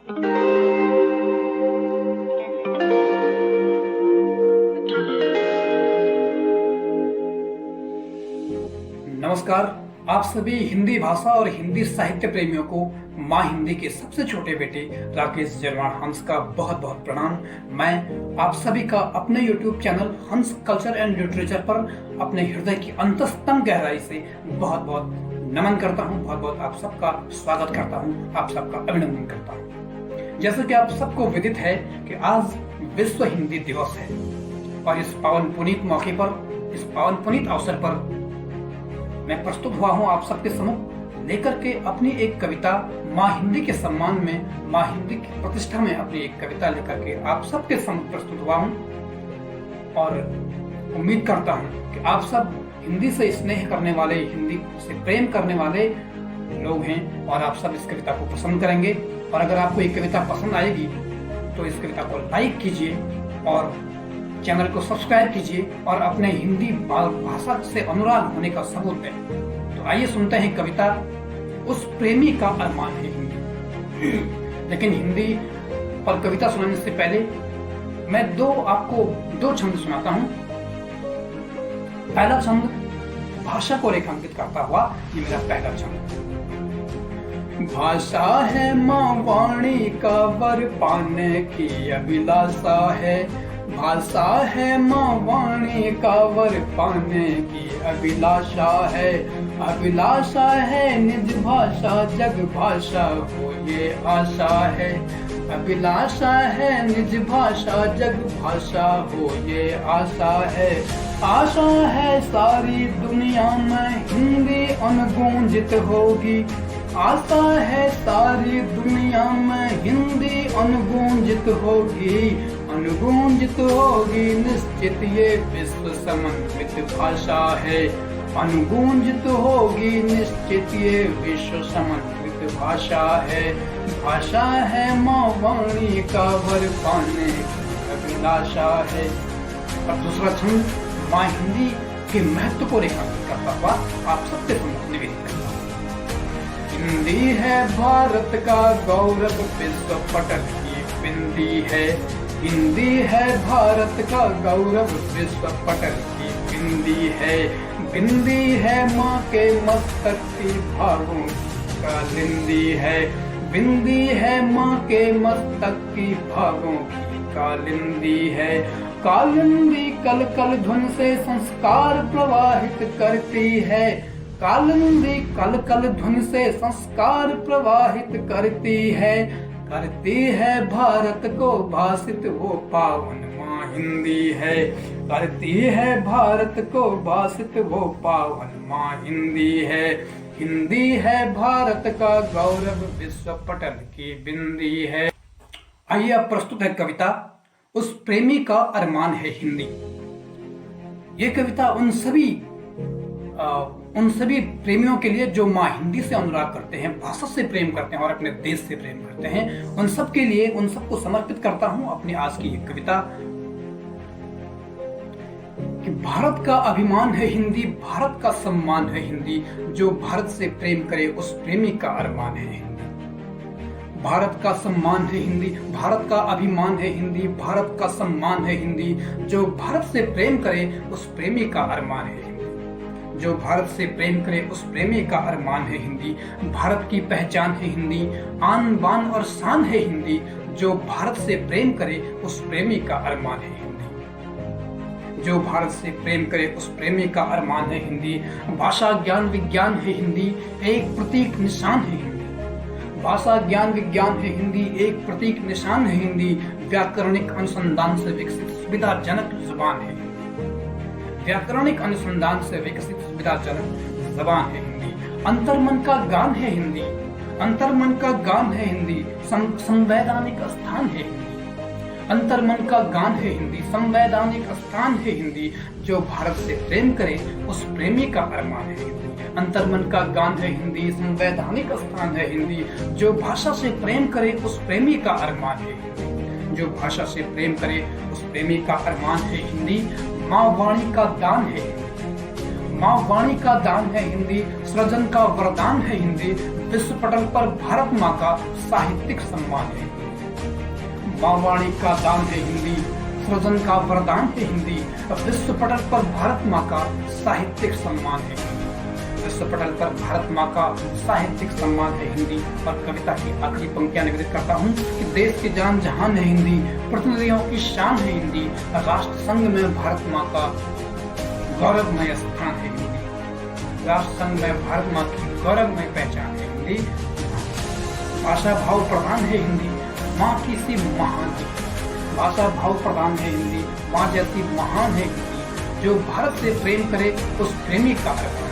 नमस्कार। आप सभी हिंदी भाषा और हिंदी साहित्य प्रेमियों को माँ हिंदी के सबसे छोटे बेटे राकेश जरवाण हंस का बहुत बहुत प्रणाम। मैं आप सभी का अपने YouTube चैनल हंस कल्चर एंड लिटरेचर पर अपने हृदय की अंतस्तम गहराई से बहुत बहुत नमन करता हूँ, बहुत बहुत आप सबका स्वागत करता हूँ, आप सबका अभिनंदन करता हूँ। जैसे कि आप सबको विदित है कि आज विश्व हिंदी दिवस है और इस पावन पुनीत मौके पर, इस पावन पुनीत अवसर पर मैं प्रस्तुत हुआ हूँ आप सबके सम्मुख लेकर के अपनी एक कविता माँ हिंदी के सम्मान में, माँ हिंदी की प्रतिष्ठा में अपनी एक कविता लेकर के आप सबके सम्मुख प्रस्तुत हुआ हूँ। और उम्मीद करता हूँ कि आप सब हिंदी से स्नेह करने वाले, हिंदी से प्रेम करने वाले लोग हैं और आप सब इस कविता को पसंद करेंगे। और अगर आपको ये कविता पसंद आएगी तो इस कविता को लाइक कीजिए और चैनल को सब्सक्राइब कीजिए और अपने हिंदी भाषा से अनुराग होने का सबूत दें। तो आइए सुनते हैं कविता उस प्रेमी का अरमान है हिंदी। लेकिन हिंदी और कविता सुनाने से पहले मैं आपको दो छंद सुनाता हूँ। पहला छंद भाषा को रेखांकित करता हुआ, ये मेरा पहला छंद। भाषा है माँ वाणी का वर पाने की अभिलाषा है, भाषा है माँ वाणी का वर पाने की अभिलाषा है, अभिलाषा है निज भाषा जग भाषा हो ये आशा है, अभिलाषा है निज भाषा जग भाषा हो ये आशा है, आशा है सारी दुनिया में हिंदी अनगूंजित होगी, आशा है सारी दुनिया में हिंदी अनगूंजित होगी, अनगूंजित होगी निश्चित ये विश्व समन्वित भाषा है, अनगूंजित होगी निश्चित ये विश्व समन्वित भाषा है, भाषा है माँ वाणी का वर पाने की अभिलाषा है। और दूसरा छंद माँ हिंदी के महत्व को रेखांकित करता हुआ आप सबके सम्मुख निवेदित करता हूँ। हिंदी है भारत का गौरव विश्व पटल की बिंदी है, हिंदी है भारत का गौरव विश्व पटल की बिंदी है, बिंदी है माँ के मस्तक की भावों की कालिंदी है, बिंदी है माँ के मस्तक की भावों की कालिंदी है, कालिंदी कल कल धुन से संस्कार प्रवाहित करती है, कालिंदी कल कल धुन से संस्कार प्रवाहित करती है भारत को भाषित वो पावन माँ हिंदी है, करती है भारत को भाषित वो पावन माँ हिंदी है, हिंदी है भारत का गौरव विश्व पटल की बिंदी है। आइए अब प्रस्तुत है कविता उस प्रेमी का अरमान है हिंदी। ये कविता उन सभी प्रेमियों के लिए जो माँ हिंदी से अनुराग करते हैं, भाषा से प्रेम करते हैं और अपने देश से प्रेम करते हैं, उन सब के लिए, उन सबको समर्पित करता हूँ अपनी आज की ये कविता कि भारत का अभिमान है हिंदी, भारत का सम्मान है हिंदी, जो भारत से प्रेम करे उस प्रेमी का अरमान है हिंदी। भारत का सम्मान है हिंदी, भारत का अभिमान है हिंदी, भारत का सम्मान है हिंदी, जो भारत से प्रेम करे उस प्रेमी का अरमान है हिंदी, जो भारत से प्रेम करे उस प्रेमी का अरमान है हिंदी। भारत की पहचान है हिंदी, आन बान और शान है हिंदी, जो भारत से प्रेम करे उस प्रेमी का अरमान है हिंदी, जो भारत से प्रेम करे उस प्रेमी का अरमान है हिंदी। भाषा ज्ञान विज्ञान है हिंदी, एक प्रतीक निशान है हिंदी, भाषा ज्ञान विज्ञान है हिंदी, एक प्रतीक निशान है हिंदी, व्याकरणिक अनुसंधान से विकसित सुविधाजनक जुबान है हिंदी, व्याकरणिक अनुसंधान से विकसित सुविधाजनक जबान है हिंदी। अंतर्मन का गान है हिंदी, अंतर्मन का गान है हिंदी, संवैधानिक स्थान है हिंदी, अंतर्मन का गान है हिंदी, संवैधानिक स्थान है हिंदी, जो भारत से प्रेम करे उस प्रेमी का अरमान है हिंदी। अंतर्मन का गान है हिंदी, संवैधानिक स्थान है हिंदी, जो भाषा से प्रेम करे उस प्रेमी का अरमान है हिंदी, जो भाषा से प्रेम करे उस प्रेमी का अरमान है हिंदी। माँ वाणी का दान है हिंदी, माँ वाणी का दान है हिंदी, सृजन का वरदान है हिंदी, विश्व पटल पर भारत माँ का साहित्यिक सम्मान है। माँ वाणी का दान है हिंदी, सृजन का वरदान है हिंदी। विश्व पटल पर भारत माँ का साहित्यिक सम्मान है हिंदी। विश्व पटल पर भारत माँ का साहित्यिक सम्मान है हिंदी। और कविता की आखिरी पंक्तियां निवेदित करता हूँ कि देश की जान जहान है हिंदी, प्रतिनिधियों की शान है हिंदी। राष्ट्र संघ में भारत माँ का गौरवमय स्थान है हिंदी। राष्ट्र संघ में भारत माँ की गौरवमय पहचान है हिंदी। भाषा भाव प्रधान है हिंदी, माँ की सी महान है। भाषा भाव प्रधान है हिंदी, माँ जैसी महान है हिंदी। जो भारत से प्रेम करे उस प्रेमी का है।